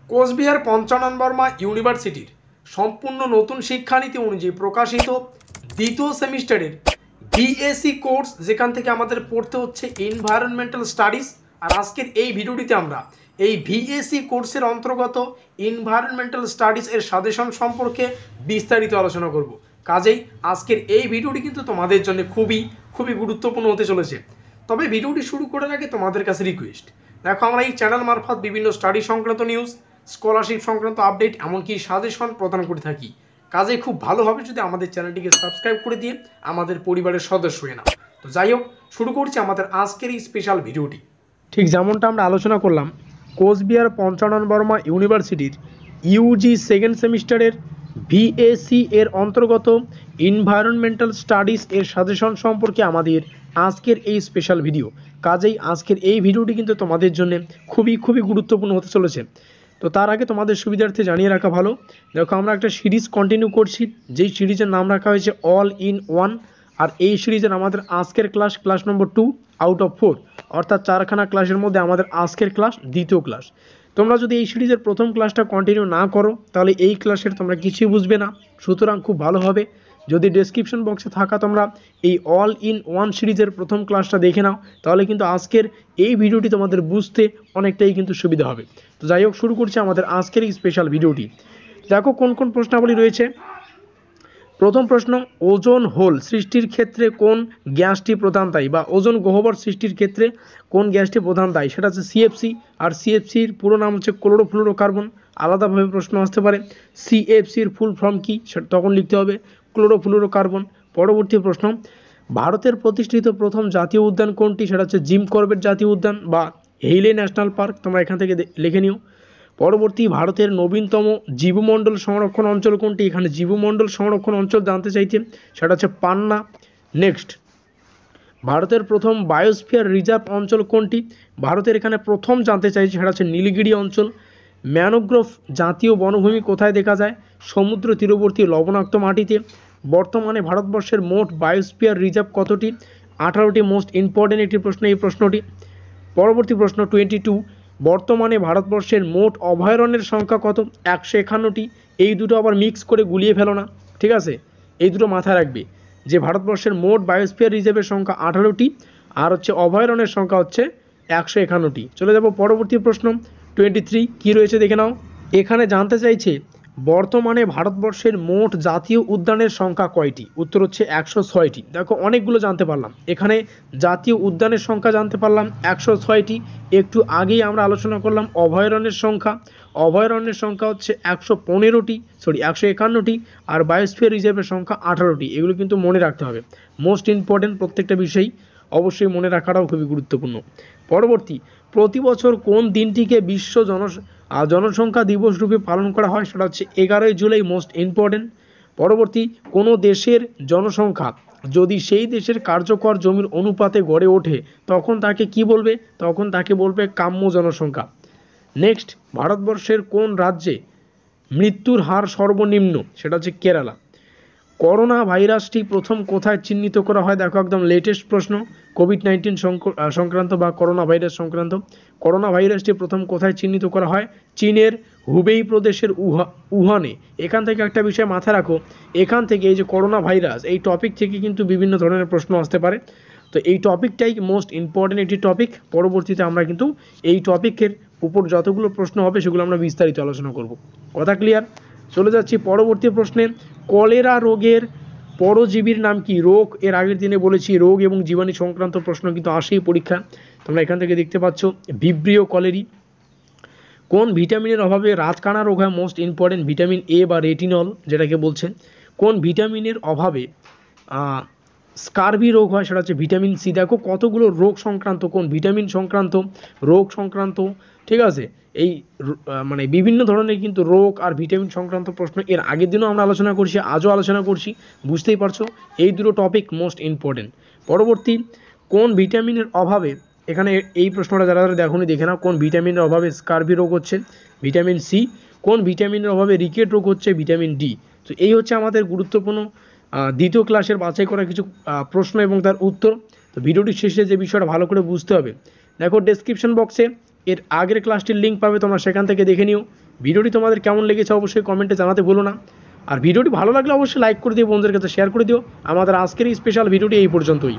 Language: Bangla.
কোচবিহার পঞ্চানন বর্মা ইউনিভার্সিটির সম্পূর্ণ নতুন শিক্ষানীতি অনুযায়ী প্রকাশিত দ্বিতীয় সেমিস্টারের বিএসসি কোর্স, যেখান থেকে আমাদের পড়তে হচ্ছে এনভায়রনমেন্টাল স্টাডিজ। আর আজকের এই ভিডিওটিতে আমরা এই ভিএসসি কোর্সের অন্তর্গত এনভায়রনমেন্টাল স্টাডিজ এর সাজেশন সম্পর্কে বিস্তারিত আলোচনা করব। কাজেই আজকের এই ভিডিওটি কিন্তু তোমাদের জন্য খুবই খুবই গুরুত্বপূর্ণ হতে চলেছে। তবে ভিডিওটি শুরু করার আগে তোমাদের কাছে রিকোয়েস্ট, দেখো আমরা এই চ্যানেল মারফত বিভিন্ন স্টাডি সংক্রান্ত নিউজ, স্কলারশিপ সংক্রান্ত আপডেট, এমনকি সাজেশন প্রদান করে থাকি। কাজে খুব ভালো হবে যদি আমাদের চ্যানেলটিকে সাবস্ক্রাইব করে দিয়ে আমাদের পরিবারের সদস্য হয়ে নাও। তো যাই হোক, শুরু করছি আমাদের আজকের এই স্পেশাল ভিডিওটি। ঠিক যেমনটা আমরা আলোচনা করলাম, কোচবিহার পঞ্চানন বর্মা ইউনিভার্সিটির ইউজি সেকেন্ড সেমিস্টারের ভিএসসি এর অন্তর্গত এনভায়রনমেন্টাল স্টাডিজ এর সাজেশন সম্পর্কে আমাদের আজকের এই স্পেশাল ভিডিও। কাজেই আজকের এই ভিডিওটি কিন্তু তোমাদের জন্য খুবই খুবই গুরুত্বপূর্ণ হতে চলেছে। তো তার আগে তোমাদের সুবিধার্থে জানিয়ে রাখা ভালো, দেখো আমরা একটা সিরিজ কন্টিনিউ করছি, যেই সিরিজের নাম রাখা হয়েছে অল ইন ওয়ান। আর এই সিরিজের আমাদের আজকের ক্লাস নম্বর 2 আউট অফ 4, অর্থাৎ 4খানা ক্লাসের মধ্যে আমাদের আজকের ক্লাস দ্বিতীয় ক্লাস। তোমরা যদি এই সিরিজের প্রথম ক্লাসটা কন্টিনিউ না করো তাহলে এই ক্লাসের তোমরা কিছুই বুঝবে না। সুতরাং খুব ভালো হবে যদি ডেসক্রিপশন বক্সে থাকা তোমরা এই অল ইন ওয়ান সিরিজের প্রথম ক্লাসটা দেখে নাও, তাহলে কিন্তু আজকের এই ভিডিওটি তোমাদের বুঝতে অনেকটাই কিন্তু সুবিধা হবে। তো যাই হোক, শুরু করছি আমাদের আজকের এই স্পেশাল ভিডিওটি। দেখো কোন কোন প্রশ্নাবলী রয়েছে। প্রথম প্রশ্ন, ওজোন হোল সৃষ্টির ক্ষেত্রে কোন গ্যাসটি প্রধান দায়ী, বা ওজোন গহ্বর সৃষ্টির ক্ষেত্রে কোন গ্যাসটি প্রধান দায়ী, সেটা হচ্ছে সিএফসি। আর সিএফসির পুরো নাম হচ্ছে ক্লোরোফ্লুরোকার্বন। আলাদাভাবে প্রশ্ন আসতে পারে সিএফসির ফুল ফর্ম কি, সেটা তখন লিখতে হবে ক্লোরোফ্লুরোকার্বন। পরবর্তী প্রশ্ন, ভারতের প্রতিষ্ঠিত প্রথম জাতীয় উদ্যান কোনটি, সেটা হচ্ছে জিম করবেট জাতীয় উদ্যান বা হেইলে ন্যাশনাল পার্ক, তোমরা এখান থেকে লিখে নিও। পরবর্তী, ভারতের নবীনতম জীবমণ্ডল সংরক্ষণ অঞ্চল কোনটি, এখানে জীবমণ্ডল সংরক্ষণ অঞ্চল জানতে চাইছে, সেটা হচ্ছে পান্না। নেক্সট, ভারতের প্রথম বায়োস্ফিয়ার রিজার্ভ অঞ্চল কোনটি, ভারতের এখানে প্রথম জানতে চাইছে, সেটা হচ্ছে নীলগিরি অঞ্চল। ম্যানোগ্রোভ জাতীয় বনভূমি কোথায় দেখা যায়, সমুদ্র তীরবর্তী লবণাক্ত মাটিতে। বর্তমানে ভারতবর্ষের মোট বায়োস্ফিয়ার রিজার্ভ কতটি, 18টি। মোস্ট ইম্পর্টেন্ট একটি প্রশ্ন এই প্রশ্নটি। পরবর্তী প্রশ্ন 22, বর্তমানে ভারতবর্ষের মোট অভয়ারণ্যের সংখ্যা কত, 151টি। এই দুটো আবার মিক্স করে গুলিয়ে ফেলো না, ঠিক আছে, এই দুটো মাথায় রাখবে যে ভারতবর্ষের মোট বায়োস্ফিয়ার রিজার্ভের সংখ্যা 18টি আর হচ্ছে অভয়ারণ্যের সংখ্যা হচ্ছে 151টি। চলে যাব পরবর্তী প্রশ্ন 23, কি রয়েছে দেখে নাও। এখানে জানতে চাইছে বর্তমানে ভারতবর্ষের মোট জাতীয় উদ্যানের সংখ্যা কয়টি, উত্তর হচ্ছে 106টি। দেখো অনেকগুলো জানতে পারলাম, এখানে জাতীয় উদ্যানের সংখ্যা জানতে পারলাম 106টি। একটু আগেই আমরা আলোচনা করলাম অভয়ারণ্যের সংখ্যা, অভয়ারণ্যের সংখ্যা হচ্ছে 151টি, আর বায়োস্ফিয়ার রিজার্ভের সংখ্যা 18টি। এগুলো কিন্তু মনে রাখতে হবে, মোস্ট ইম্পর্টেন্ট প্রত্যেকটা বিষয় অবশ্যই মনে রাখাটাও খুবই গুরুত্বপূর্ণ। পরবর্তী, প্রতি বছর কোন দিনটিকে বিশ্ব জনসংখ্যা দিবস রূপে পালন করা হয়, সেটা হচ্ছে 11ই জুলাই, মোস্ট ইম্পর্টেন্ট। পরবর্তী, কোনো দেশের জনসংখ্যা যদি সেই দেশের কার্যকর জমির অনুপাতে গড়ে ওঠে তখন তাকে কি বলবে, তখন তাকে বলবে কাম্য জনসংখ্যা। নেক্সট, ভারতবর্ষের কোন রাজ্যে মৃত্যুর হার সর্বনিম্ন, সেটা হচ্ছে কেরালা। করোনা ভাইরাসটি প্রথম কোথায় চিহ্নিত করা হয়, দেখো একদম লেটেস্ট প্রশ্ন, কোভিড-19 সংক্রান্ত বা করোনা ভাইরাস সংক্রান্ত। করোনা ভাইরাসটি প্রথম কোথায় চিহ্নিত করা হয়, চীনের হুবেই প্রদেশের উহানে। এখান থেকে একটা বিষয় মাথায় রাখো, এখান থেকে এই যে করোনা ভাইরাস, এই টপিক থেকে কিন্তু বিভিন্ন ধরনের প্রশ্ন আসতে পারে। তো এই টপিকটাই মোস্ট ইম্পর্টেন্ট একটি টপিক। পরবর্তীতে আমরা কিন্তু এই টপিকের উপর যতগুলো প্রশ্ন হবে সেগুলো আমরা বিস্তারিত আলোচনা করব। কথা ক্লিয়ার? চলে যাচ্ছি পরবর্তী প্রশ্নে। কলেরা রোগের পরজীবীর নাম কি, রোগ এর আগের দিনে বলেছি, রোগ এবং জীবাণু সংক্রান্ত প্রশ্ন কিন্তু আসেই পরীক্ষা। তোমরা এখান থেকে দেখতে পাচ্ছ ভিব্রিও কলেরি। কোন ভিটামিনের অভাবে রাতকানা রোগ হয়, মোস্ট ইম্পর্টেন্ট ভিটামিন এ বা রেটিনল যেটাকে বলছেন। কোন ভিটামিনের অভাবে স্কারভি রোগ হয়, সেটা হচ্ছে ভিটামিন সি। দেখো কতগুলো রোগ সংক্রান্ত, কোন ভিটামিন সংক্রান্ত, রোগ সংক্রান্ত, ঠিক আছে, এই মানে বিভিন্ন ধরনের কিন্তু রোগ আর ভিটামিন সংক্রান্ত প্রশ্ন এর আগের দিনও আমরা আলোচনা করছি, আজও আলোচনা করছি, বুঝতেই পারছো এই দুটো টপিক মোস্ট ইম্পর্টেন্ট। পরবর্তী, কোন ভিটামিনের অভাবে, এখানে এই প্রশ্নটা যারা যারা দেখোনি দেখে নাও, কোন ভিটামিনের অভাবে স্কারভি রোগ হচ্ছে, ভিটামিন সি। কোন ভিটামিনের অভাবে রিকেট রোগ হচ্ছে, ভিটামিন ডি। তো এই হচ্ছে আমাদের গুরুত্বপূর্ণ দ্বিতীয় ক্লাসের বাছাই করা কিছু প্রশ্ন এবং তার উত্তর। তো ভিডিওটির শেষে যে বিষয়টা ভালো করে বুঝতে হবে, দেখো ডেসক্রিপশন বক্সে এর আগের ক্লাসটির লিঙ্ক পাবে, তোমরা সেখান থেকে দেখে নিও। ভিডিওটি তোমাদের কেমন লেগেছে অবশ্যই কমেন্টে জানাতে ভুলো না। আর ভিডিওটি ভালো লাগলে অবশ্যই লাইক করে দিও, বন্ধুদের কাছে শেয়ার করে দিও। আমাদের আজকের এই স্পেশাল ভিডিওটি এই পর্যন্তই।